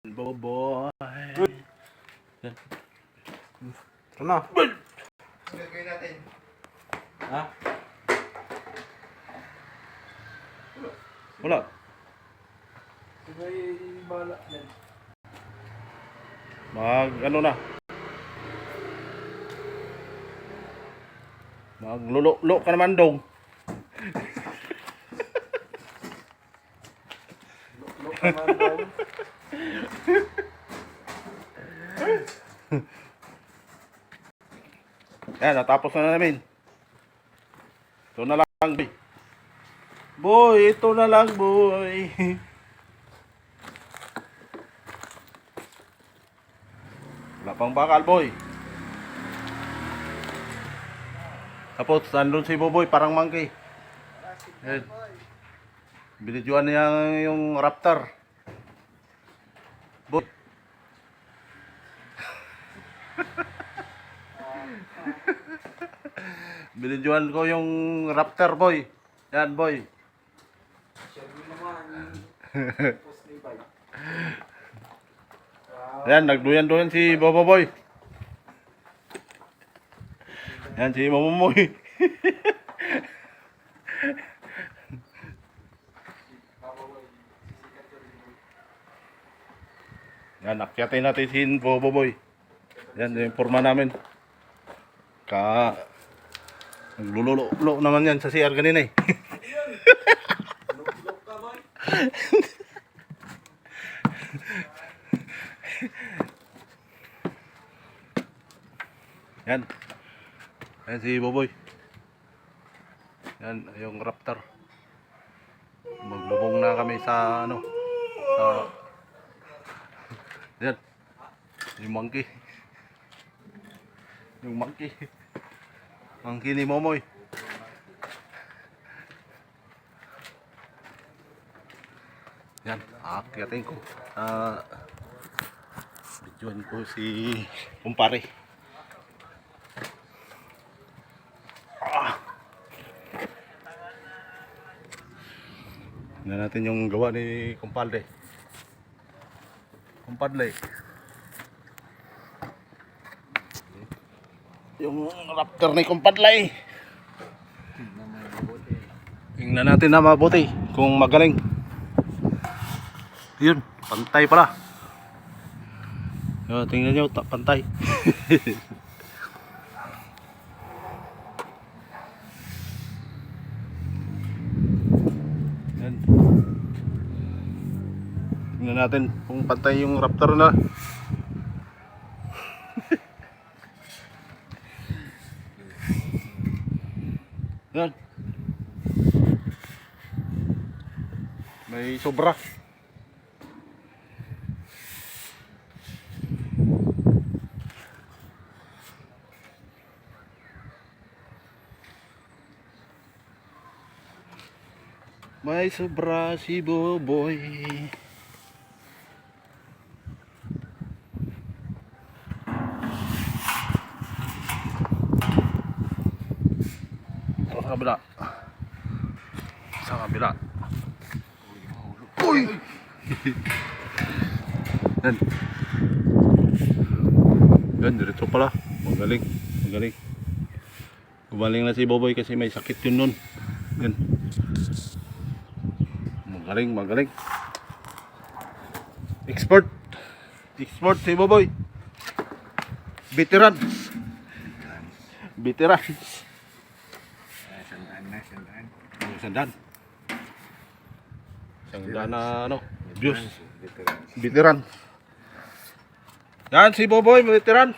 Boboy. Ano? Ang gagawin natin? Ha? Wala. Sabay bala yan. Ano na. Maglulo ka naman dong. Lok naman daw. Yan, natapos na namin. Ito na lang, boy. Boy, ito na lang, boy. Wala pang bakal, boy. Tapos, nandun si Boboy, parang monkey. Yan. Binidyoan niya yung raptor. Boy. Binidyoan ko yung raptor, boy. Yan, boy. Share mo naman. Post ni Bay. Yan, nagduyan-duyan si Boboy. Yan, si Momomoy. Yan, akyatin natin si Boboy. Yan, yung forma namin. Naglululo naman yan sa CR kanina eh. Lok ka, boy. Yan. Yan si Boboy. Yan, yung raptor. Maglubong na kami sa sa yan. Yung monkey. Yung monkey. Monkey ni Momoy. Yan, aakyatin ko. Videoan ko si kumpare. Tingnan natin yung gawa ni kumpadre. Kumpadre. Yung raptor ni kumpadre. Tingnan natin na mabuti kung magaling. Yun, pantay pala. Tingnan nyo, pantay. Yan. Tingnan natin kung pantay yung raptor na. Yan. May sobra. May sobra si Boboy. Sa kabila. Sa kabila. Uy! Yan. Yan, diretso pala. Magaling. Magaling. Gumaling na si Boboy kasi may sakit yun nun. Yan. Magaling, magaling. Expert. Expert si Boboy. Veteran. Veteran. Sandan. Sandan na Diyos. Veteran. Yan si Boboy, veteran.